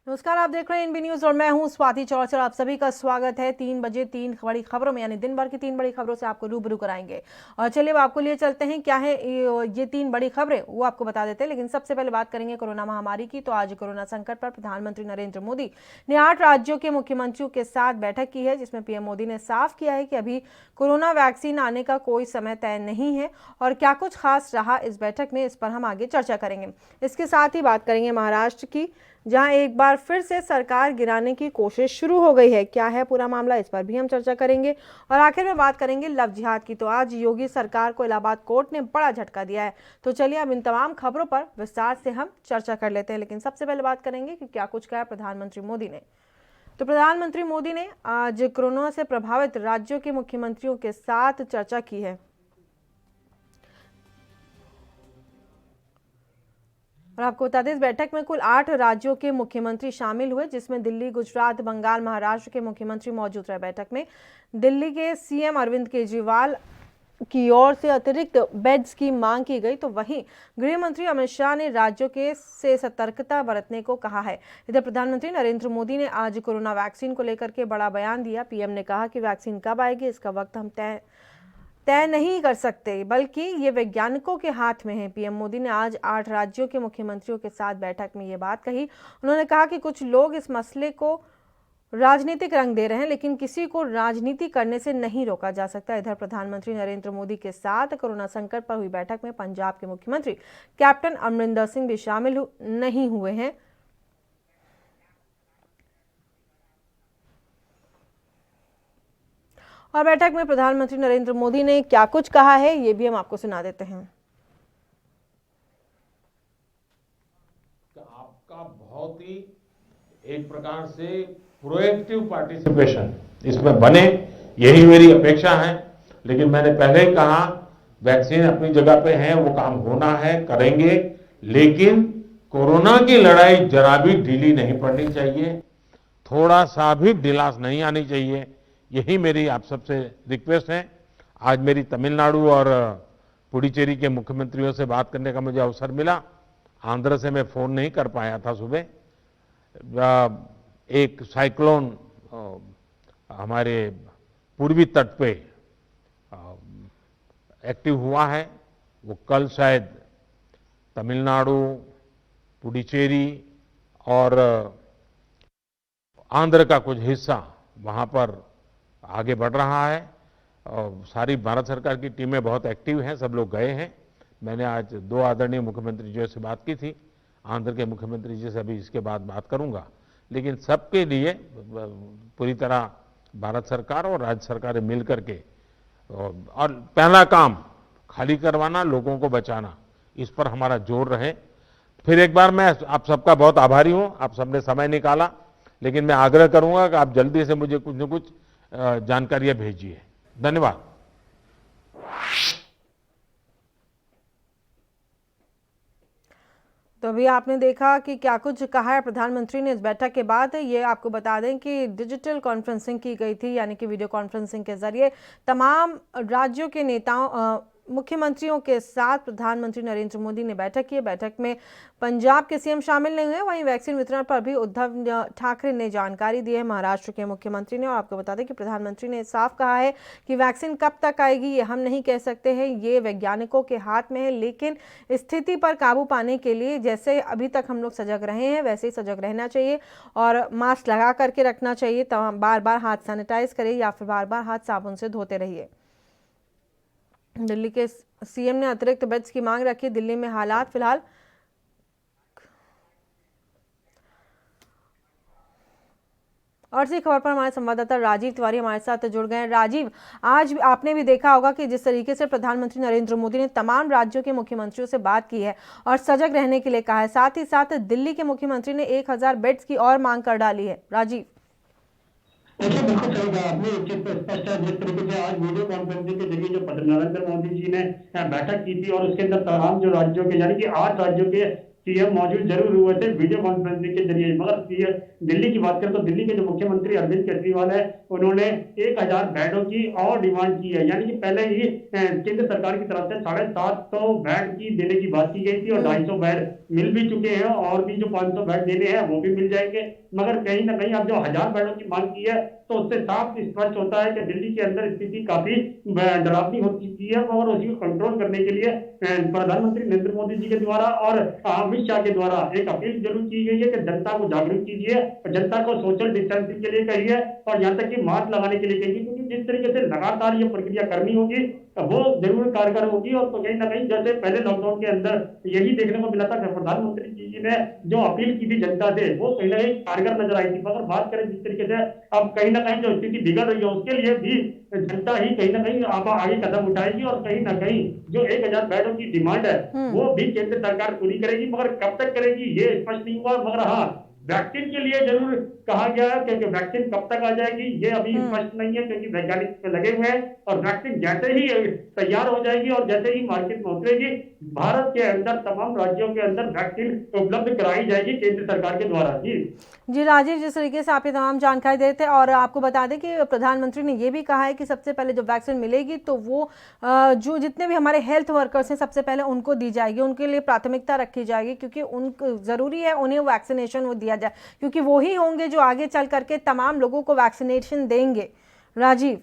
नमस्कार, आप देख रहे हैं एनबी न्यूज और मैं हूं स्वाति चौरचर। आप सभी का स्वागत है 3 बजे 3 बड़ी खबरों में, यानी दिन भर की 3 बड़ी खबरों से आपको रूबरू कराएंगे। और चलिए अब आपको लिए चलते हैं क्या है ये 3 बड़ी खबरें, वो आपको बता देते हैं। लेकिन सबसे पहले बात करेंगे कोरोना महामारी की। तो आज कोरोना संकट पर प्रधानमंत्री नरेंद्र मोदी ने 8 राज्यों के मुख्यमंत्रियों के साथ बैठक की है, जिसमें पीएम मोदी ने साफ किया है कि अभी कोरोना वैक्सीन आने का कोई समय तय नहीं है और क्या कुछ खास रहा इस बैठक में, इस पर हम आगे चर्चा करेंगे। इसके साथ ही बात करेंगे महाराष्ट्र की, जहां एक बार फिर से सरकार गिराने की कोशिश शुरू हो गई है। क्या है पूरा मामला, इस पर भी हम चर्चा करेंगे। और आखिर में बात करेंगे लव जिहाद की। तो आज योगी सरकार को इलाहाबाद कोर्ट ने बड़ा झटका दिया है। तो चलिए अब इन तमाम खबरों पर विस्तार से हम चर्चा कर लेते हैं। लेकिन सबसे पहले बात करेंगे कि क्या कुछ कहा प्रधानमंत्री मोदी ने। तो प्रधानमंत्री मोदी ने आज कोरोना से प्रभावित राज्यों के मुख्यमंत्रियों के साथ चर्चा की है। और आपको बता दें, इस बैठक में कुल 8 राज्यों के मुख्यमंत्री शामिल हुए, जिसमें दिल्ली, गुजरात, बंगाल, महाराष्ट्र के मुख्यमंत्री मौजूद रहे। बैठक में दिल्ली के सीएम अरविंद केजरीवाल की ओर से अतिरिक्त बेड्स की मांग की गई। तो वहीं गृह मंत्री अमित शाह ने राज्यों के से सतर्कता बरतने को कहा है। इधर प्रधानमंत्री नरेंद्र मोदी ने आज कोरोना वैक्सीन को लेकर के बड़ा बयान दिया। पीएम ने कहा कि वैक्सीन कब आएगी इसका वक्त हम तय नहीं कर सकते, बल्कि ये वैज्ञानिकों के हाथ में है। पीएम मोदी ने आज 8 राज्यों के मुख्यमंत्रियों के साथ बैठक में ये बात कही। उन्होंने कहा कि कुछ लोग इस मसले को राजनीतिक रंग दे रहे हैं, लेकिन किसी को राजनीति करने से नहीं रोका जा सकता। इधर प्रधानमंत्री नरेंद्र मोदी के साथ कोरोना संकट पर हुई बैठक में पंजाब के मुख्यमंत्री कैप्टन अमरिंदर सिंह भी शामिल नहीं हुए हैं। और बैठक में प्रधानमंत्री नरेंद्र मोदी ने क्या कुछ कहा है, ये भी हम आपको सुना देते हैं। आपका बहुत ही एक प्रकार से प्रोएक्टिव पार्टिसिपेशन इसमें बने, यही मेरी अपेक्षा है। लेकिन मैंने पहले ही कहा, वैक्सीन अपनी जगह पे है, वो काम होना है, करेंगे, लेकिन कोरोना की लड़ाई जरा भी ढीली नहीं पड़नी चाहिए, थोड़ा सा भी ढिलास नहीं आनी चाहिए। यही मेरी आप सबसे रिक्वेस्ट है। आज मेरी तमिलनाडु और पुडुचेरी के मुख्यमंत्रियों से बात करने का मुझे अवसर मिला। आंध्र से मैं फोन नहीं कर पाया था सुबह। एक साइक्लोन हमारे पूर्वी तट पे एक्टिव हुआ है। वो कल शायद तमिलनाडु, पुडुचेरी और आंध्र का कुछ हिस्सा वहां पर आगे बढ़ रहा है। और सारी भारत सरकार की टीमें बहुत एक्टिव हैं, सब लोग गए हैं। मैंने आज 2 आदरणीय मुख्यमंत्री जी से बात की थी, आंध्र के मुख्यमंत्री जी से अभी इसके बाद बात करूंगा। लेकिन सबके लिए पूरी तरह भारत सरकार और राज्य सरकारें मिल करके, और पहला काम खाली करवाना, लोगों को बचाना, इस पर हमारा जोर रहे। फिर एक बार मैं आप सबका बहुत आभारी हूं, आप सबने समय निकाला। लेकिन मैं आग्रह करूंगा कि आप जल्दी से मुझे कुछ न कुछ जानकारियां भेजिए। धन्यवाद। तो अभी आपने देखा कि क्या कुछ कहा है प्रधानमंत्री ने इस बैठक के बाद। ये आपको बता दें कि डिजिटल कॉन्फ्रेंसिंग की गई थी, यानी कि वीडियो कॉन्फ्रेंसिंग के जरिए तमाम राज्यों के नेताओं मुख्यमंत्रियों के साथ प्रधानमंत्री नरेंद्र मोदी ने बैठक की। बैठक में पंजाब के सीएम शामिल नहीं हुए। वहीं वैक्सीन वितरण पर भी उद्धव ठाकरे ने जानकारी दी है, महाराष्ट्र के मुख्यमंत्री ने। और आपको बता दें कि प्रधानमंत्री ने साफ कहा है कि वैक्सीन कब तक आएगी ये हम नहीं कह सकते हैं, ये वैज्ञानिकों के हाथ में है। लेकिन स्थिति पर काबू पाने के लिए जैसे अभी तक हम लोग सजग रहे हैं, वैसे ही सजग रहना चाहिए और मास्क लगा करके रखना चाहिए। बार बार हाथ सैनिटाइज करिए या फिर बार बार हाथ साबुन से धोते रहिए। दिल्ली के सीएम ने अतिरिक्त बेड्स की मांग रखी। दिल्ली में हालात फिलहाल और इसी खबर पर हमारे संवाददाता राजीव तिवारी हमारे साथ जुड़ गए हैं। राजीव, आज आपने भी देखा होगा कि जिस तरीके से प्रधानमंत्री नरेंद्र मोदी ने तमाम राज्यों के मुख्यमंत्रियों से बात की है और सजग रहने के लिए कहा है, साथ ही साथ दिल्ली के मुख्यमंत्री ने 1000 बेड्स की और मांग कर डाली है। राजीव, देखिए, बिल्कुल सही कहा आपने। एक चीज तो स्पष्ट है, जिस तरीके से आज वीडियो कॉन्फ्रेंसिंग के जरिए जो नरेंद्र मोदी जी ने बैठक की थी और उसके अंदर तमाम जो राज्यों के, यानी कि 8 राज्यों के सीएम मौजूद जरूर हुए थे वीडियो कॉन्फ्रेंसिंग के जरिए। मगर दिल्ली की बात करें तो दिल्ली के जो मुख्यमंत्री अरविंद केजरीवाल है, उन्होंने 1000 बेडों की और डिमांड की है। यानी कि पहले ही केंद्र सरकार की तरफ से 750 बेड की देने की बात की गई थी और 250 बेड मिल भी चुके हैं, और भी जो 500 बेड देने हैं वो भी मिल जाएंगे। मगर कहीं ना कहीं अब जो 1000 बेडों की मांग की है, तो उससे साफ स्पष्ट होता है कि दिल्ली के अंदर स्थिति काफी डरावनी हो चुकी है, और उसी को कंट्रोल करने के लिए प्रधानमंत्री नरेंद्र मोदी जी के द्वारा और अमित शाह के द्वारा एक अपील जरूर की गई है कि जनता को जागरूक कीजिए, जनता को सोशल डिस्टेंसिंग के लिए कहिए, और यहाँ तक कि मास्क लगाने के लिए कहिए, क्योंकि जिस तरीके से लगातार ये प्रक्रिया करनी होगी वो जरूर कारगर होगी। और तो कहीं ना कहीं जैसे पहले लॉकडाउन के अंदर यही देखने को मिला था कि प्रधानमंत्री जी ने जो अपील की थी जनता से, वो कहीं ना कहीं कारगर नजर आई थी। मगर बात करें जिस तरीके से अब कहीं ना कहीं जो स्थिति बिगड़ रही है, उसके लिए भी जनता ही कहीं ना कहीं आप आगे कदम उठाएगी, और कहीं ना कहीं जो 1000 बेडों की डिमांड है वो भी केंद्र सरकार पूरी करेगी। मगर कब तक करेगी ये स्पष्ट नहीं हुआ। मगर हाँ, वैक्सीन के लिए जरूर कहा गया है, क्योंकि वैक्सीन कब तक आ जाएगी ये अभी स्पष्ट नहीं है, क्योंकि वैज्ञानिक पे लगे हुए हैं। और वैक्सीन जैसे ही तैयार हो जाएगी और जैसे ही मार्केट में उतरेगी, भारत के अंदर तमाम राज्यों के अंदर वैक्सीन उपलब्ध कराई जाएगी केंद्र सरकार के द्वारा। जी राजीव, जिस तरीके से आप ये तमाम जानकारी देते हैं, और आपको बता दें कि प्रधानमंत्री ने ये भी कहा है कि सबसे पहले जब वैक्सीन मिलेगी तो वो जो जितने भी हमारे हेल्थ वर्कर्स हैं सबसे पहले उनको दी जाएगी, उनके लिए प्राथमिकता रखी जाएगी, क्योंकि उनको ज़रूरी है उन्हें वैक्सीनेशन वो दिया जाए, क्योंकि वो ही होंगे जो आगे चल करके तमाम लोगों को वैक्सीनेशन देंगे। राजीव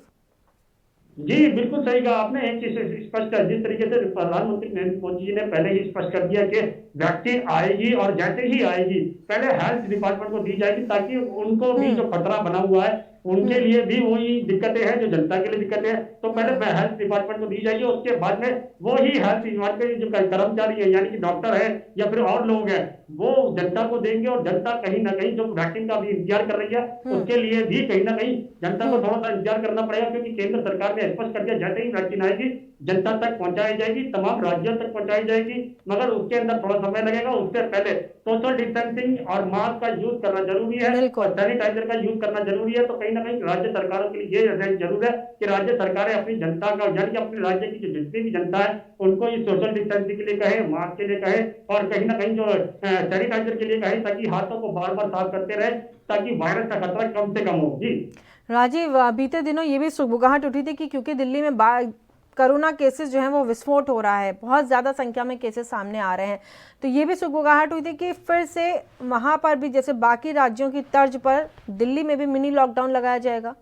जी बिल्कुल सही कहा आपने। एक चीज स्पष्ट कर, जिस तरीके से प्रधानमंत्री नरेंद्र मोदी जी ने पहले ही स्पष्ट कर दिया कि वैक्सीन आएगी, और जैसे ही आएगी पहले हेल्थ डिपार्टमेंट को दी जाएगी, ताकि उनको भी जो खतरा बना हुआ है उनके लिए भी वही दिक्कतें हैं जो जनता के लिए दिक्कतें हैं, तो पहले हेल्थ डिपार्टमेंट को दी जाएगी। उसके बाद में वो ही हेल्थ डिपार्टमेंट के जो कर्मचारी है, यानी कि डॉक्टर है या फिर और लोग हैं, वो जनता को देंगे। और जनता कहीं ना कहीं जो वैक्सीन का भी इंतजार कर रही है, उसके लिए भी कहीं ना कहीं जनता को थोड़ा सा इंतजार करना पड़ेगा, क्योंकि केंद्र सरकार ने स्पष्ट कर दिया जैसे ही वैक्सीन आएगी जनता तक पहुंचाई जाएगी, तमाम राज्यों तक पहुंचाई जाएगी। मगर उसके अंदर थोड़ा समय लगेगा। उससे पहले सोशल डिस्टेंसिंग और मास्क का यूज करना जरूरी है, और सैनिटाइजर का यूज करना जरूरी है। तो कहीं ना कहीं राज्य सरकारों के लिए ये जरूर है कि राज्य सरकारें अपनी जनता का, यानी कि अपने राज्य की जो जितनी भी जनता है उनको ये सोशल डिस्टेंसिंग के लिए कहे, मास्क के लिए कहे, और कहीं ना कहीं जो सैनिटाइजर के लिए कहे, ताकि हाथों को बार बार साफ करते रहे, ताकि वायरस का खतरा कम से कम हो। जी राजीव, बीते दिनों ये भी सुगबुगाहट उठी थी कि क्योंकि दिल्ली में कोरोना केसेस जो हैं वो विस्फोट हो रहा है, बहुत ज़्यादा संख्या में केसेस सामने आ रहे हैं, तो ये भी सुगबुगाहट हुई थी कि फिर से वहाँ पर भी जैसे बाकी राज्यों की तर्ज पर दिल्ली में भी मिनी लॉकडाउन लगाया जाएगा।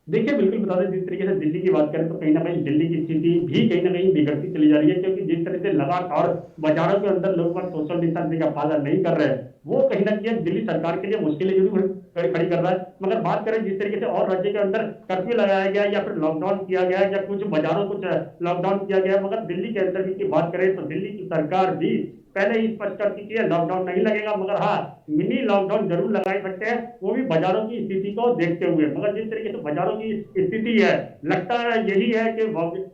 देखिए बिल्कुल बता दें, जिस तरीके से दिल्ली की बात करें तो कहीं ना कहीं दिल्ली की स्थिति भी कहीं ना कहीं बिगड़ती चली जा रही है, क्योंकि जिस तरह से लगातार बाजारों के अंदर लोग सोशल डिस्टेंसिंग का पालन नहीं कर रहे हैं, वो कहीं ना कहीं दिल्ली सरकार के लिए मुश्किलें जरूर खड़ी कर रहा है। मगर बात करें जिस तरीके से और राज्य के अंदर कर्फ्यू लगाया गया या फिर लॉकडाउन किया गया या कुछ बाजारों कुछ लॉकडाउन किया गया, मगर दिल्ली के अंदर की बात करें तो दिल्ली की सरकार भी पहले ही स्पष्ट कर चुकी है लॉकडाउन नहीं लगेगा, मगर हाँ मिनी लॉकडाउन जरूर लगा सकते हैं, वो भी बाजारों की स्थिति को देखते हुए। मगर जिस तरीके से बाजारों की स्थिति है, लगता है यही है कि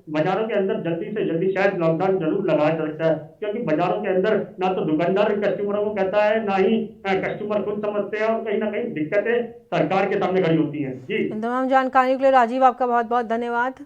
बाजारों के अंदर जल्दी से जल्दी शायद लॉकडाउन जरूर लगाया जा सकता है, क्योंकि बाजारों के अंदर ना तो दुकानदार कस्टमरों को कहता है, ना ही कस्टमर खुद समझते हैं, और कहीं ना कहीं दिक्कतें सरकार के सामने खड़ी होती हैं। जी तमाम जानकारी के लिए राजीव आपका बहुत बहुत धन्यवाद।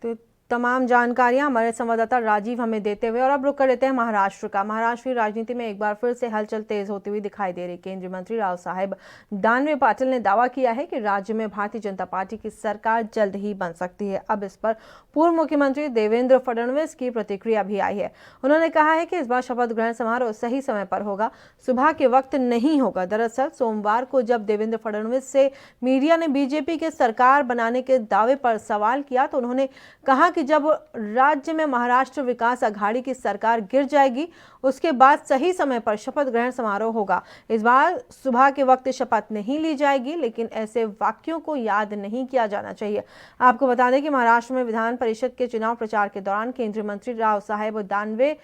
तो तमाम जानकारियां हमारे संवाददाता राजीव हमें देते हुए, और अब रुक कर लेते हैं महाराष्ट्र का। महाराष्ट्र की राजनीति में एक बार फिर से हलचल तेज होती हुई दिखाई दे रही। केंद्रीय मंत्री राव साहेब दानवे पाटिल ने दावा किया है कि राज्य में भारतीय जनता पार्टी की सरकार जल्द ही बन सकती है। अब इस पर पूर्व मुख्यमंत्री देवेंद्र फडणवीस की प्रतिक्रिया भी आई है। उन्होंने कहा है कि इस बार शपथ ग्रहण समारोह सही समय पर होगा, सुबह के वक्त नहीं होगा। दरअसल सोमवार को जब देवेंद्र फडणवीस से मीडिया ने बीजेपी के सरकार बनाने के दावे पर सवाल किया, तो उन्होंने कहा कि जब राज्य में महाराष्ट्र विकास अघाड़ी की सरकार गिर जाएगी, उसके बाद सही समय पर शपथ ग्रहण समारोह होगा। इस बार सुबह के वक्त शपथ नहीं ली जाएगी, लेकिन ऐसे वाक्यों को याद नहीं किया जाना चाहिए। आपको बता दें कि महाराष्ट्र में विधान परिषद के चुनाव प्रचार के दौरान केंद्रीय मंत्री राव साहेब दानवे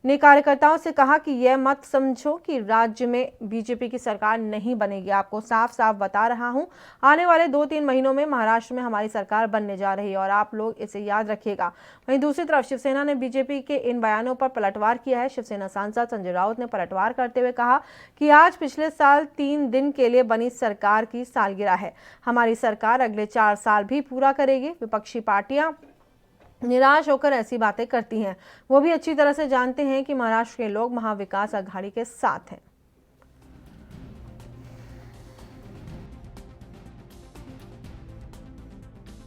ने कार्यकर्ताओं से कहा कि यह मत समझो कि राज्य में बीजेपी की सरकार नहीं बनेगी। आपको साफ साफ बता रहा हूं, आने वाले 2-3 महीनों में महाराष्ट्र में हमारी सरकार बनने जा रही है, और आप लोग इसे याद रखिएगा। वहीं दूसरी तरफ शिवसेना ने बीजेपी के इन बयानों पर पलटवार किया है। शिवसेना सांसद संजय राउत ने पलटवार करते हुए कहा कि आज पिछले साल 3 दिन के लिए बनी सरकार की सालगिरह है। हमारी सरकार अगले 4 साल भी पूरा करेगी। विपक्षी पार्टियां निराश होकर ऐसी बातें करती हैं। वो भी अच्छी तरह से जानते हैं कि महाराष्ट्र के लोग महाविकास आघाड़ी के साथ हैं।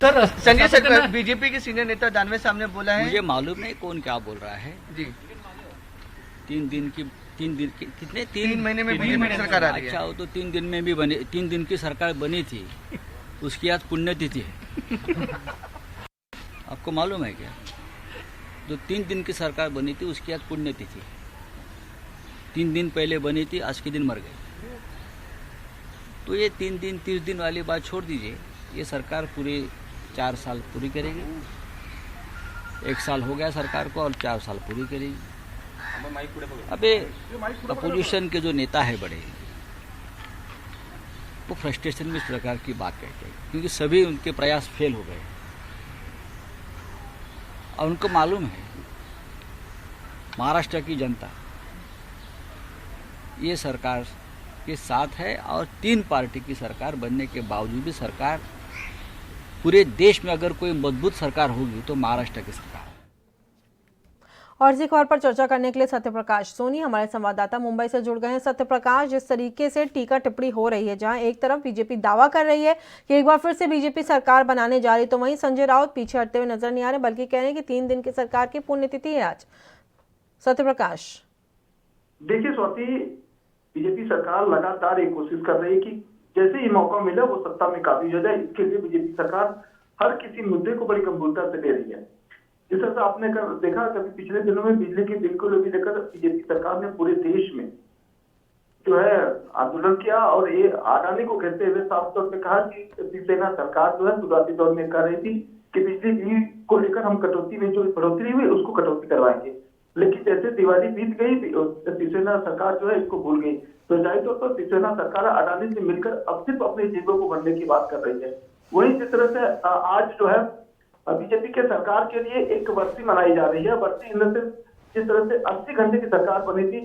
सर संजय सरकार बीजेपी के सीनियर नेता दानवे साहब ने बोला है। मुझे मालूम नहीं कौन क्या बोल रहा है जी 3 दिन की कितने 3 महीने में बीजेपी की सरकार आ रही है। अच्छा, वो तो 3 दिन में भी बने, 3 दिन की सरकार बनी थी, उसकी आज पुण्यतिथि है। आपको मालूम है क्या? जो 3 दिन की सरकार बनी थी उसकी आज पुण्यतिथि है। 3 दिन पहले बनी थी, आज के दिन मर गई। तो ये 3 दिन 30 दिन वाली बात छोड़ दीजिए। ये सरकार पूरे 4 साल पूरी करेगी। 1 साल हो गया सरकार को और 4 साल पूरी करेगी। अबे अपोजिशन के जो नेता है बड़े, वो फ्रस्ट्रेशन में इस प्रकार की बात कहते हैं क्योंकि सभी उनके प्रयास फेल हो गए और उनको मालूम है महाराष्ट्र की जनता ये सरकार के साथ है और 3 पार्टी की सरकार बनने के बावजूद भी सरकार पूरे देश में अगर कोई मजबूत सरकार होगी तो महाराष्ट्र की सरकार। और इसी खबर पर चर्चा करने के लिए सत्यप्रकाश सोनी हमारे संवाददाता मुंबई से जुड़ गए हैं। सत्यप्रकाश, जिस तरीके से टीका टिप्पणी हो रही है, जहां एक तरफ बीजेपी दावा कर रही है कि एक बार फिर से बीजेपी सरकार बनाने जा रही, तो वहीं संजय राउत पीछे हटते हुए नजर नहीं आ रहे, बल्कि कह रहे हैं कि 3 दिन की सरकार की पुण्यतिथि है आज। सत्यप्रकाश, देखिए स्वाति, बीजेपी सरकार लगातार एक कोशिश कर रही है कि जैसे ही मौका मिले वो सत्ता में काबिज हो जाए। इसके लिए बीजेपी सरकार हर किसी मुद्दे को बड़ी गंभीरता से ले रही है। जिस तरह से आपने देखा कभी पिछले दिनों में बिजली के बिल को लेकर बीजेपी सरकार ने पूरे देश में जो है आंदोलन किया और ये अडानी को कहते हुए साफ तौर पे कहा कि शिवसेना सरकार जो है शुरुआती दौर में कर रही थी कि बिजली बिल को लेकर हम कटौती में जो बढ़ोतरी हुई उसको कटौती करवाएंगे, लेकिन जैसे दिवाली बीत गई शिवसेना सरकार जो है इसको भूल गई। तो जाहिर तौर पर शिवसेना सरकार अडानी से मिलकर अब सिर्फ अपनी जेबों को भरने की बात कर रही है। वहीं जिस तरह से आज जो है बीजेपी के सरकार के लिए एक बरसी मनाई जा रही है। बरसी इनमें से जिस तरह से 80 घंटे की सरकार बनी थी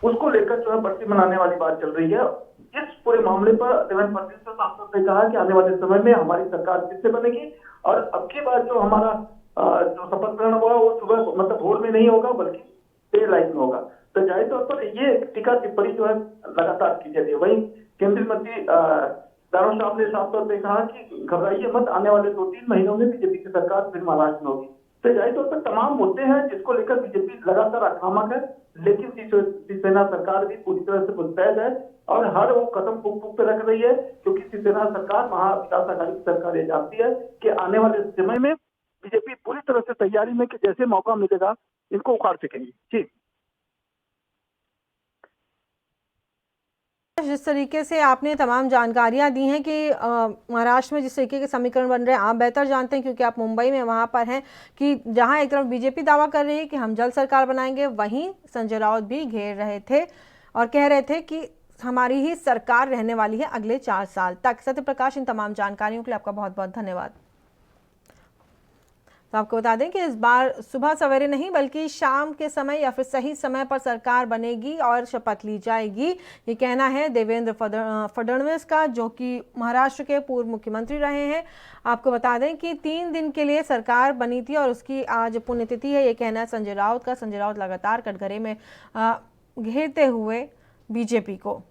उसको लेकर जो है बरसी मनाने वाली बात चल रही है। इस पूरे मामले पर देवेंद्र फडणवीस सांसद ने कहा कि आने वाले समय में हमारी सरकार फिर से बनेगी और अब की बार जो हमारा जो शपथ ग्रहण हुआ वो सुबह मतलब भोर में नहीं होगा बल्कि देर रात में होगा। तो जाहिर तौर पर ये टीका टिप्पणी जो है लगातार की जा रही है। वहीं केंद्रीय मंत्री दानवे साहब ने साफ तौर पर कहा कि घबराइए मत, आने वाले 2-3 महीनों में बीजेपी की सरकार फिर महाराष्ट्र में होगी। तो जाहिर तौर पर तमाम मुद्दे हैं जिसको लेकर बीजेपी लगातार आक्रामक है, लेकिन शिवसेना सरकार भी पूरी तरह से मुस्तैद है और हर वो कदम फूक पे रख रही है क्योंकि शिवसेना सरकार महाविकास आघाड़ी की सरकार ये जानती है कि आने वाले समय में बीजेपी पूरी तरह से तैयारी में कि जैसे मौका मिलेगा इनको उखाड़ सकेंगी। जी, जिस तरीके से आपने तमाम जानकारियां दी हैं कि महाराष्ट्र में जिस तरीके के समीकरण बन रहे हैं, आप बेहतर जानते हैं क्योंकि आप मुंबई में वहां पर हैं, कि जहां एक तरफ बीजेपी दावा कर रही है कि हम जल्द सरकार बनाएंगे, वहीं संजय राउत भी घेर रहे थे और कह रहे थे कि हमारी ही सरकार रहने वाली है अगले 4 साल तक। सत्यप्रकाश, इन तमाम जानकारियों के लिए आपका बहुत बहुत धन्यवाद। तो आपको बता दें कि इस बार सुबह सवेरे नहीं बल्कि शाम के समय या फिर सही समय पर सरकार बनेगी और शपथ ली जाएगी, ये कहना है देवेंद्र फडणवीस का, जो कि महाराष्ट्र के पूर्व मुख्यमंत्री रहे हैं। आपको बता दें कि 3 दिन के लिए सरकार बनी थी और उसकी आज पुण्यतिथि है, ये कहना है संजय राउत का। संजय राउत लगातार कटघरे में घेरते हुए बीजेपी को।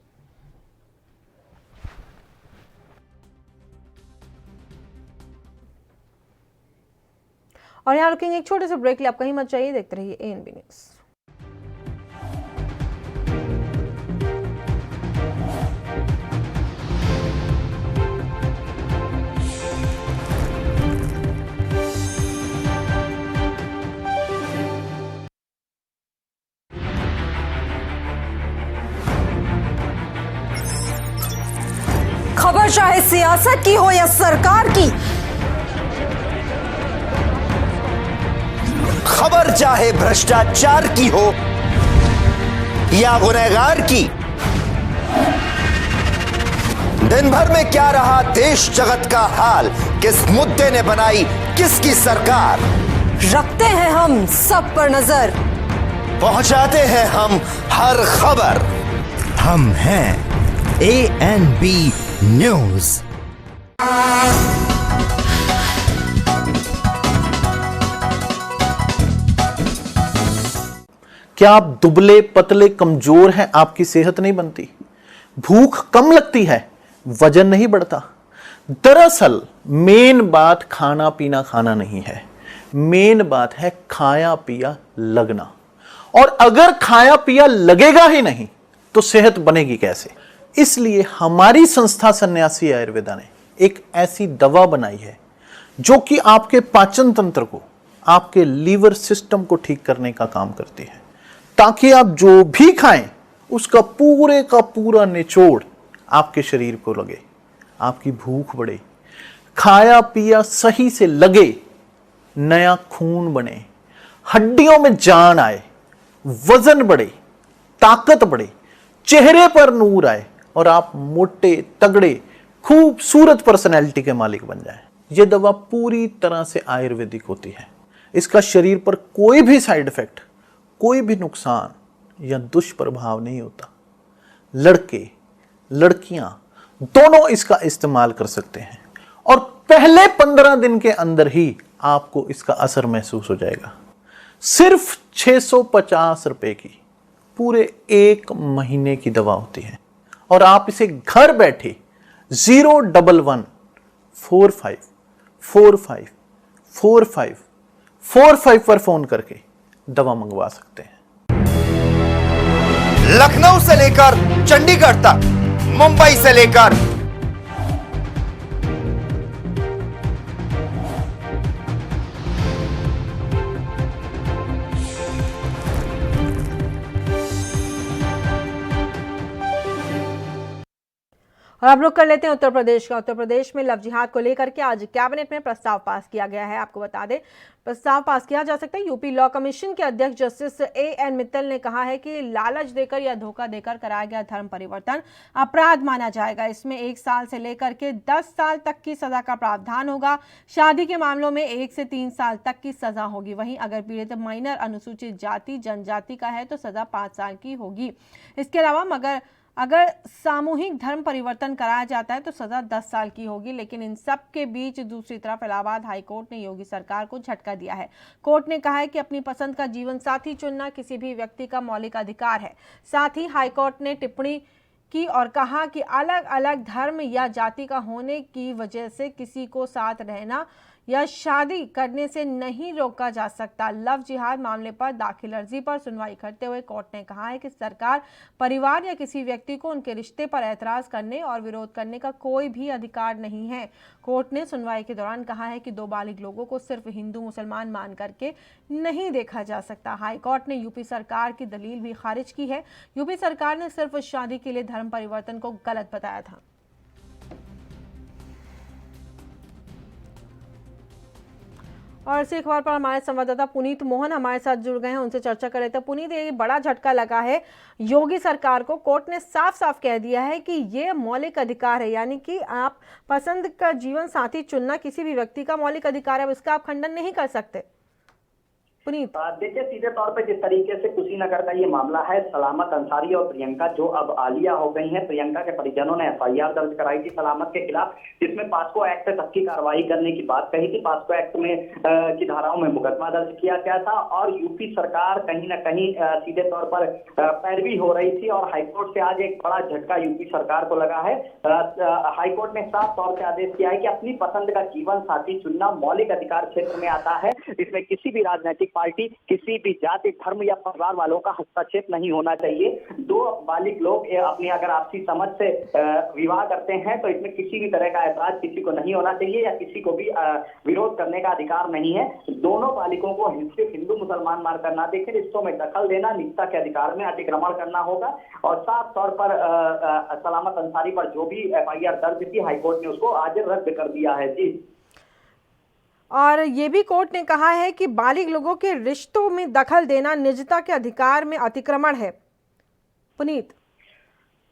और यहाँ रुकेंगे एक छोटे से ब्रेक के लिए, आप कहीं मत जाइए, देखते रहिए ANB न्यूज़। खबर चाहे सियासत की हो या सरकार की, खबर चाहे भ्रष्टाचार की हो या गुनहगार की, दिन भर में क्या रहा देश जगत का हाल, किस मुद्दे ने बनाई किसकी सरकार, रखते हैं हम सब पर नजर, पहुंचाते हैं हम हर खबर। हम हैं ANB न्यूज़। क्या आप दुबले पतले कमजोर हैं, आपकी सेहत नहीं बनती? भूख कम लगती है, वजन नहीं बढ़ता? दरअसल मेन बात खाना पीना खाना नहीं है, मेन बात है खाया पिया लगना। और अगर खाया पिया लगेगा ही नहीं तो सेहत बनेगी कैसे? इसलिए हमारी संस्था सन्यासी आयुर्वेदा ने एक ऐसी दवा बनाई है जो कि आपके पाचन तंत्र को, आपके लीवर सिस्टम को ठीक करने का काम करती है, ताकि आप जो भी खाएं उसका पूरे का पूरा निचोड़ आपके शरीर को लगे, आपकी भूख बढ़े, खाया पिया सही से लगे, नया खून बने, हड्डियों में जान आए, वजन बढ़े, ताकत बढ़े, चेहरे पर नूर आए और आप मोटे तगड़े खूबसूरत पर्सनैलिटी के मालिक बन जाएं। यह दवा पूरी तरह से आयुर्वेदिक होती है। इसका शरीर पर कोई भी साइड इफेक्ट, कोई भी नुकसान या दुष्प्रभाव नहीं होता। लड़के लड़कियां दोनों इसका इस्तेमाल कर सकते हैं और पहले 15 दिन के अंदर ही आपको इसका असर महसूस हो जाएगा। सिर्फ 650 रुपए की पूरे 1 महीने की दवा होती है और आप इसे घर बैठे 01145454545 पर फोन करके दवा मंगवा सकते हैं। लखनऊ से लेकर चंडीगढ़ तक, मुंबई से लेकर और अब रुक कर लेते हैं उत्तर प्रदेश का। उत्तर प्रदेश में लव जिहाद को लेकर के आज कैबिनेट में प्रस्ताव पास किया गया है। आपको बता दें, प्रस्ताव पास किया जा सकता है। यूपी लॉ कमीशन के अध्यक्ष जस्टिस एएन मित्तल ने कहा है कि लालच देकर या धोखा देकर कराया गया धर्म परिवर्तन अपराध माना जाएगा। इसमें 1 साल से लेकर के 10 साल तक की सजा का प्रावधान होगा। शादी के मामलों में 1 से 3 साल तक की सजा होगी। वहीं अगर पीड़ित माइनर अनुसूचित जाति जनजाति का है तो सजा 5 साल की होगी। इसके अलावा अगर सामूहिक धर्म परिवर्तन कराया जाता है तो सजा 10 साल की होगी। लेकिन इन सब के बीच दूसरी तरफ इलाहाबाद हाईकोर्ट ने योगी सरकार को झटका दिया है। कोर्ट ने कहा है कि अपनी पसंद का जीवन साथी चुनना किसी भी व्यक्ति का मौलिक अधिकार है। साथ ही हाईकोर्ट ने टिप्पणी की और कहा कि अलग अलग धर्म या जाति का होने की वजह से किसी को साथ रहना या शादी करने से नहीं रोका जा सकता। लव जिहाद मामले पर दाखिल अर्जी पर सुनवाई करते हुए कोर्ट ने कहा है कि सरकार परिवार या किसी व्यक्ति को उनके रिश्ते पर ऐतराज करने और विरोध करने का कोई भी अधिकार नहीं है। कोर्ट ने सुनवाई के दौरान कहा है कि 2 बालिग लोगों को सिर्फ हिंदू मुसलमान मान करके नहीं देखा जा सकता। हाईकोर्ट ने यूपी सरकार की दलील भी खारिज की है। यूपी सरकार ने सिर्फ शादी के लिए धर्म परिवर्तन को गलत बताया था। और इसी खबर पर हमारे संवाददाता पुनीत मोहन हमारे साथ जुड़ गए हैं, उनसे चर्चा कर रहे थे। पुनीत, ये बड़ा झटका लगा है योगी सरकार को। कोर्ट ने साफ साफ कह दिया है कि ये मौलिक अधिकार है, यानी कि आप पसंद का जीवन साथी चुनना किसी भी व्यक्ति का मौलिक अधिकार है, उसका आप खंडन नहीं कर सकते। पुनीत, देखिए, सीधे तौर पे जिस तरीके से कुशीनगर का ये मामला है, सलामत अंसारी और प्रियंका जो अब आलिया हो गई हैं, प्रियंका के परिजनों ने एफआईआर दर्ज कराई थी सलामत के खिलाफ, जिसमें पास्को एक्ट तक की कार्रवाई करने की बात कही थी। पास्को एक्ट में की धाराओं में मुकदमा दर्ज किया गया था और यूपी सरकार कहीं ना कहीं सीधे तौर पर पैरवी हो रही थी और हाईकोर्ट से आज एक बड़ा झटका यूपी सरकार को लगा है। हाईकोर्ट ने साफ तौर से आदेश किया है कि अपनी पसंद का जीवन साथी चुनना मौलिक अधिकार क्षेत्र में आता है। इसमें किसी भी राजनीतिक पार्टी, किसी भी जाति, धर्म या परिवार वालों का हस्तक्षेप नहीं होना चाहिए। 2 बालिग लोग अपनी अगर आपसी समझ से विवाह करते हैं तो इसमें किसी भी तरह का ऐतराज किसी को नहीं होना चाहिए या किसी को भी विरोध करने का अधिकार नहीं है। दोनों बालिगों को सिर्फ हिंदू मुसलमान मानकर ना देखें, रिश्तों में दखल देना, निजता के अधिकार में अतिक्रमण करना होगा। और साफ तौर पर सलामत अंसारी पर जो भी एफआईआर दर्ज थी, हाईकोर्ट ने उसको आज रद्द कर दिया है। जी, और ये भी कोर्ट ने कहा है कि बालिग लोगों के रिश्तों में दखल देना निजता के अधिकार में अतिक्रमण है। पुनीत,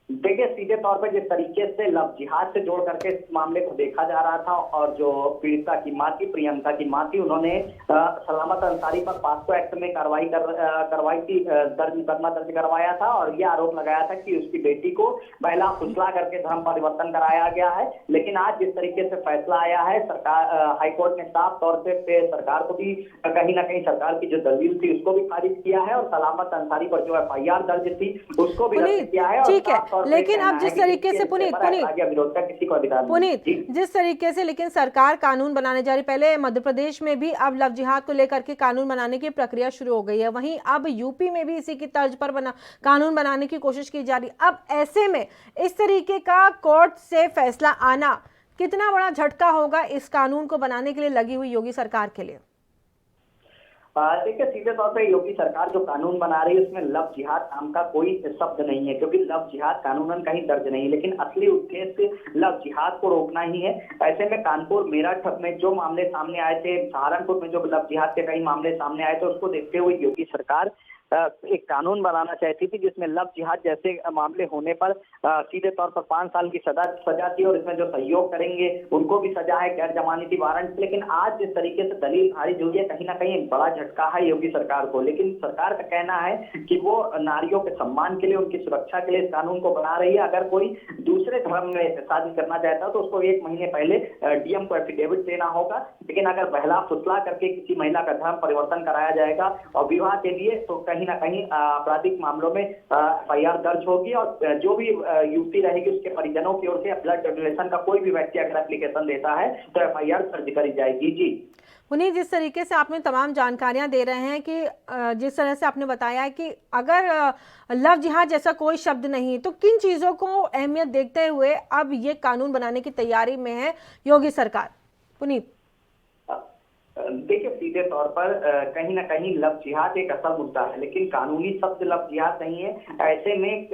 देखिए, सीधे तौर पर जिस तरीके से लव जिहाद से जोड़ करके इस मामले को देखा जा रहा था और जो पीड़िता की मां थी, प्रियंका की मां थी, उन्होंने सलामत अंसारी पर पास्को एक्ट में कार्रवाई की मुकदमा दर्ज करवाया था और ये आरोप लगाया था कि उसकी बेटी को बहला फुसला करके धर्म परिवर्तन कराया गया है। लेकिन आज जिस तरीके से फैसला आया है, सरकार हाईकोर्ट ने साफ तौर से सरकार को भी कहीं ना कहीं सरकार की जो दलील थी उसको भी खारिज किया है और सलामत अंसारी पर जो FIR दर्ज थी उसको भी रद्द किया है। ठीक है, लेकिन अब जिस तरीके से पुनीत जिस तरीके से लेकिन सरकार कानून बनाने जा रही, पहले मध्य प्रदेश में भी अब लव जिहाद को लेकर के कानून बनाने की प्रक्रिया शुरू हो गई है, वहीं अब यूपी में भी इसी की तर्ज पर कानून बनाने की कोशिश की जा रही। अब ऐसे में इस तरीके का कोर्ट से फैसला आना कितना बड़ा झटका होगा इस कानून को बनाने के लिए लगी हुई योगी सरकार के लिए? देखिए, सीधे तौर पे योगी सरकार जो कानून बना रही है उसमें लव जिहाद नाम का कोई शब्द नहीं है, क्योंकि लव जिहाद कानूनन कहीं दर्ज नहीं, लेकिन असली उद्देश्य लव जिहाद को रोकना ही है। ऐसे में कानपुर, मेरठ में जो मामले सामने आए थे, सहारनपुर में जो लव जिहाद के कई मामले सामने आए थे, उसको देखते हुए योगी सरकार एक कानून बनाना चाहती थी जिसमें लव जिहाद जैसे मामले होने पर सीधे तौर पर 5 साल की सजा थी और इसमें जो सहयोग करेंगे उनको भी सजा है, गैर जमानती वारंट। लेकिन आज जिस तरीके से दलील खारिज हुई है, कहीं ना कहीं एक बड़ा झटका है योगी सरकार को। लेकिन सरकार का कहना है कि वो नारियों के सम्मान के लिए, उनकी सुरक्षा के लिए इस कानून को बना रही है। अगर कोई दूसरे धर्म में शादी करना चाहता है तो उसको 1 महीने पहले DM को एफिडेविट देना होगा, लेकिन अगर बहला फुसला करके किसी महिला का धर्म परिवर्तन कराया जाएगा और विवाह के लिए, तो कहीं ना कहीं आपराधिक मामलों में FIR दर्ज होगी और जो भी युवती रहेगी उसके परिजनों की ओर से ब्लड डोनेशन का कोई भी व्यक्ति अगर एप्लीकेशन देता है तो FIR दर्ज करी जाएगी। जी उन्हीं जिस तरीके से आपने तमाम जानकारियां दे रहे हैं कि जिस तरह से आपने बताया है कि अगर लव जिहाद जैसा कोई शब्द नहीं, तो किन चीज़ों को अहमियत देखते हुए अब ये कानून बनाने की तैयारी में है योगी सरकार? पुनीत, देखिए, सीधे तौर पर कहीं ना कहीं लव जिहाद एक असल मुद्दा है, लेकिन कानूनी शब्द लव जिहाद नहीं है। ऐसे में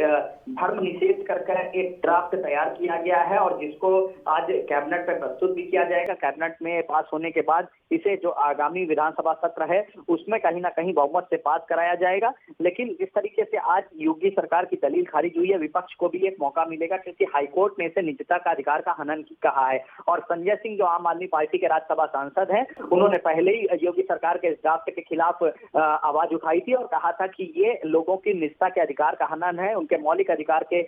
धर्म निषेध कर एक ड्राफ्ट तैयार किया गया है और जिसको आज कैबिनेट में प्रस्तुत भी किया जाएगा। कैबिनेट में पास होने के बाद इसे जो आगामी विधानसभा सत्र है उसमें कहीं ना कहीं बहुमत से पास कराया जाएगा। लेकिन जिस तरीके से आज योगी सरकार की दलील खारिज हुई है, विपक्ष को भी एक मौका मिलेगा, क्योंकि हाईकोर्ट ने इसे निजता का अधिकार का हनन कहा है। और संजय सिंह जो आम आदमी पार्टी के राज्यसभा सांसद हैं, उन्होंने पहले ही योगी सरकार के इस ड्राफ्ट के खिलाफ आवाज उठाई थी और कहा था कि ये लोगों की निजता के अधिकार का हनन है, उनके मौलिक अधिकार के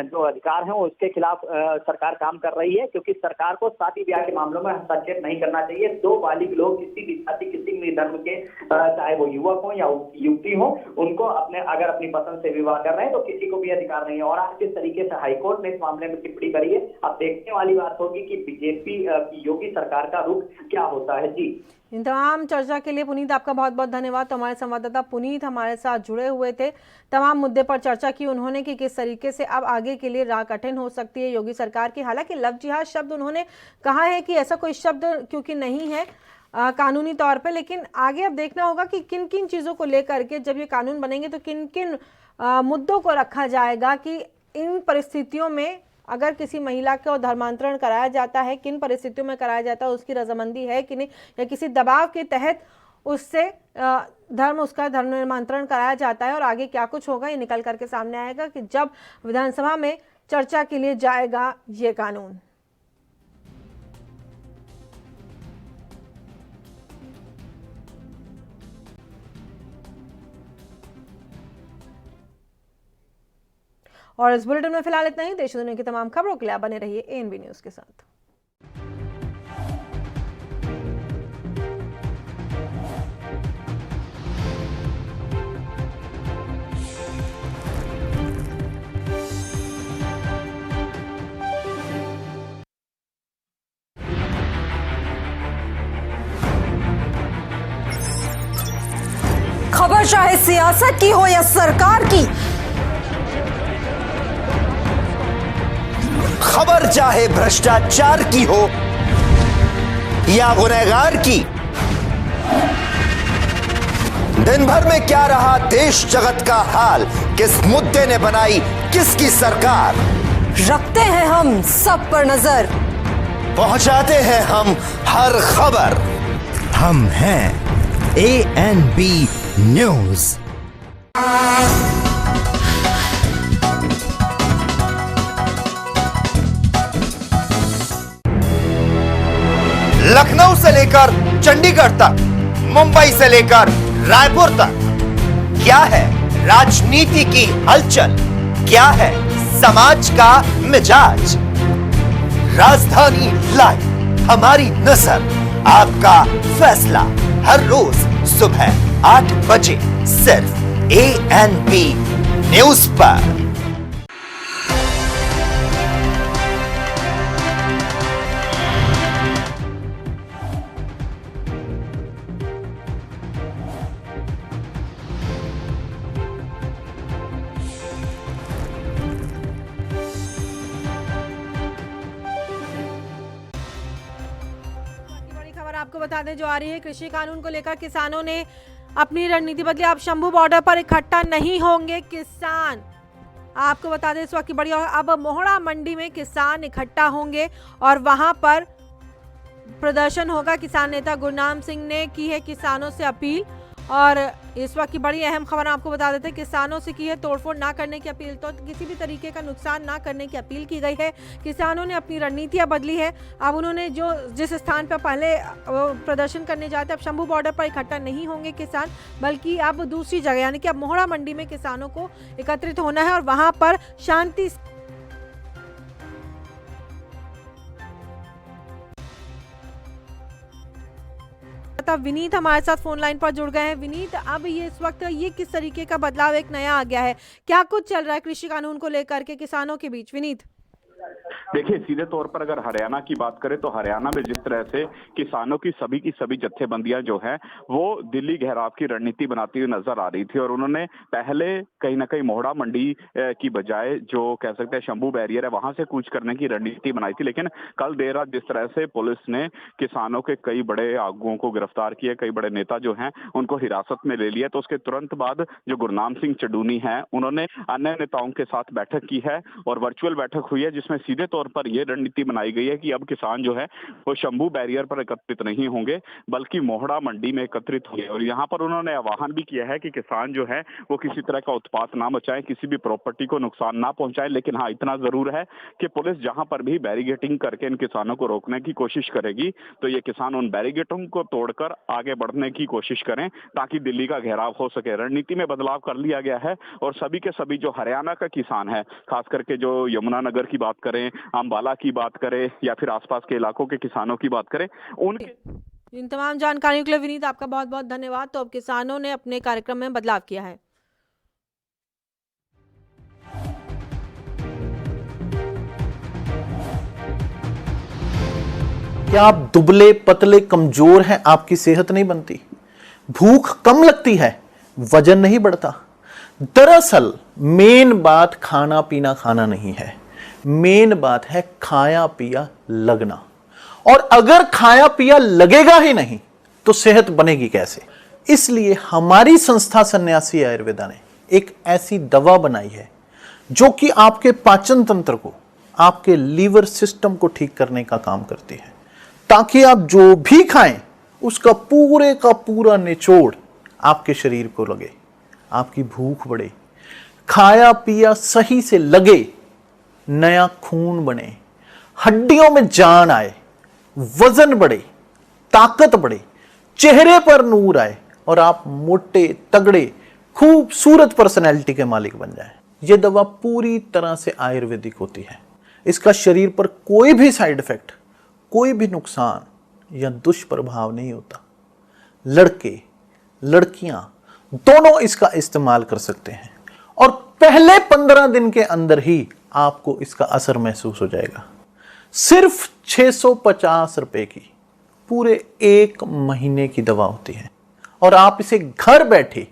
जो अधिकार हैं उसके खिलाफ सरकार काम कर रही है, क्योंकि सरकार को शादी ब्याह के मामलों में हस्तक्षेप नहीं करना चाहिए। 2 बालिग लोग किसी भी जाति, किसी भी धर्म के, चाहे वो युवक हो या युवती हो, उनको अगर अपनी पसंद से विवाह कर रहे हैं तो किसी को भी अधिकार नहीं है। और आज किस तरीके से हाईकोर्ट ने इस मामले में टिप्पणी करी है, अब देखने वाली बात होगी कि बीजेपी की योगी सरकार का रुख क्या होता है। जी, इन तमाम चर्चा के लिए पुनीत आपका बहुत बहुत धन्यवाद। तो हमारे संवाददाता पुनीत हमारे साथ जुड़े हुए थे, तमाम मुद्दे पर चर्चा की उन्होंने कि किस तरीके से अब आगे के लिए राह कठिन हो सकती है योगी सरकार की। हालांकि लव जिहाद शब्द उन्होंने कहा है कि ऐसा कोई शब्द क्योंकि नहीं है कानूनी तौर पे, लेकिन आगे अब देखना होगा कि किन किन चीज़ों को लेकर के जब ये कानून बनेंगे तो किन किन मुद्दों को रखा जाएगा कि इन परिस्थितियों में अगर किसी महिला को धर्मांतरण कराया जाता है, किन परिस्थितियों में कराया जाता है, उसकी रजामंदी है कि नहीं, या किसी दबाव के तहत उससे उसका धर्म निर्मांतरण कराया जाता है, और आगे क्या कुछ होगा ये निकल करके सामने आएगा कि जब विधानसभा में चर्चा के लिए जाएगा ये कानून। और इस बुलेटिन में फिलहाल इतना ही। देश दुनिया की तमाम खबरों के लिए आप बने रहिए ANB न्यूज के साथ। खबर चाहे सियासत की हो या सरकार की, खबर चाहे भ्रष्टाचार की हो या गुनहगार की, दिन भर में क्या रहा देश जगत का हाल, किस मुद्दे ने बनाई किसकी सरकार, रखते हैं हम सब पर नजर, पहुंचाते हैं हम हर खबर। हम हैं ANB न्यूज। लखनऊ से लेकर चंडीगढ़ तक, मुंबई से लेकर रायपुर तक, क्या है राजनीति की हलचल, क्या है समाज का मिजाज। राजधानी लाइव, हमारी नजर, आपका फैसला, हर रोज सुबह 8 बजे सिर्फ ANP न्यूज पर। आपको बता दें जो आ रही है, कृषि कानून को लेकर किसानों ने अपनी रणनीति बदली। अब शंभू बॉर्डर पर इकट्ठा नहीं होंगे किसान। आपको बता दें इस वक्त की बड़ी, अब मोहड़ा मंडी में किसान इकट्ठा होंगे और वहां पर प्रदर्शन होगा। किसान नेता गुरनाम सिंह ने की है किसानों से अपील, और इस वक्त की बड़ी अहम खबर आपको बता देते हैं, किसानों से की है तोड़फोड़ ना करने की अपील, तो किसी भी तरीके का नुकसान ना करने की अपील की गई है। किसानों ने अपनी रणनीतियां बदली है। अब उन्होंने जिस स्थान पर पहले प्रदर्शन करने जाते, अब शंभू बॉर्डर पर इकट्ठा नहीं होंगे किसान, बल्कि अब दूसरी जगह यानी कि अब मोहड़ा मंडी में किसानों को एकत्रित होना है और वहां पर शांति। विनीत हमारे साथ फोन लाइन पर जुड़ गए हैं। विनीत, अब ये इस वक्त ये किस तरीके का बदलाव एक नया आ गया है, क्या कुछ चल रहा है कृषि कानून को लेकर के किसानों के बीच? विनीत, देखिए, सीधे तौर पर अगर हरियाणा की बात करें तो हरियाणा में जिस तरह से किसानों की सभी जत्थेबंदियां जो है वो दिल्ली घेराव की रणनीति बनाती हुई नजर आ रही थी, और उन्होंने पहले कहीं ना कहीं मोहड़ा मंडी की बजाय जो कह सकते हैं शंभू बैरियर है वहां से कूच करने की रणनीति बनाई थी। लेकिन कल देर रात जिस तरह से पुलिस ने किसानों के कई बड़े आगुओं को गिरफ्तार किया, कई बड़े नेता जो हैं उनको हिरासत में ले लिया, तो उसके तुरंत बाद जो गुरनाम सिंह चडूनी है उन्होंने अन्य नेताओं के साथ बैठक की है और वर्चुअल बैठक हुई है, जिसमें सीधे तौर पर यह रणनीति बनाई गई है कि अब किसान जो है वो शंभू बैरियर पर एकत्रित नहीं होंगे बल्कि मोहड़ा मंडी में एकत्रित होंगे। और यहाँ पर उन्होंने आह्वान भी किया है कि किसान जो है वो किसी तरह का उत्पात ना मचाएं, किसी भी प्रॉपर्टी को नुकसान ना पहुंचाएं। लेकिन हाँ, इतना जरूर है कि पुलिस जहां पर भी बैरिगेटिंग करके इन किसानों को रोकने की कोशिश करेगी तो ये किसान उन बैरिगेटों को तोड़कर आगे बढ़ने की कोशिश करें ताकि दिल्ली का घेराव हो सके। रणनीति में बदलाव कर लिया गया है और सभी के सभी जो हरियाणा का किसान है, खास करके जो यमुनानगर की बात करें, अंबाला की बात करें या फिर आसपास के इलाकों के किसानों की बात करें, उनके इन तमाम जानकारियों के लिए विनीत आपका बहुत बहुत धन्यवाद। तो अब किसानों ने अपने कार्यक्रम में बदलाव किया है। क्या आप दुबले पतले कमजोर हैं, आपकी सेहत नहीं बनती, भूख कम लगती है, वजन नहीं बढ़ता? दरअसल मेन बात खाना पीना खाना नहीं है, मेन बात है खाया पिया लगना। और अगर खाया पिया लगेगा ही नहीं तो सेहत बनेगी कैसे? इसलिए हमारी संस्था सन्यासी आयुर्वेदा ने एक ऐसी दवा बनाई है जो कि आपके पाचन तंत्र को, आपके लीवर सिस्टम को ठीक करने का काम करती है, ताकि आप जो भी खाएं उसका पूरे का पूरा निचोड़ आपके शरीर को लगे, आपकी भूख बढ़े, खाया पिया सही से लगे, नया खून बने, हड्डियों में जान आए, वजन बढ़े, ताकत बढ़े, चेहरे पर नूर आए और आप मोटे तगड़े खूबसूरत पर्सनैलिटी के मालिक बन जाएं। यह दवा पूरी तरह से आयुर्वेदिक होती है। इसका शरीर पर कोई भी साइड इफेक्ट, कोई भी नुकसान या दुष्प्रभाव नहीं होता। लड़के लड़कियां दोनों इसका इस्तेमाल कर सकते हैं और पहले 15 दिन के अंदर ही आपको इसका असर महसूस हो जाएगा। सिर्फ 650 रुपए की पूरे 1 महीने की दवा होती है और आप इसे घर बैठे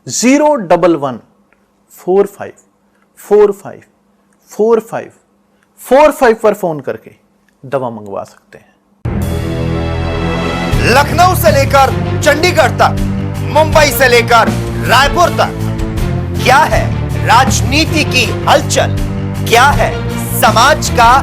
01145454545 पर फोन करके दवा मंगवा सकते हैं। लखनऊ से लेकर चंडीगढ़ तक, मुंबई से लेकर रायपुर तक, क्या है राजनीति की हलचल, क्या है समाज का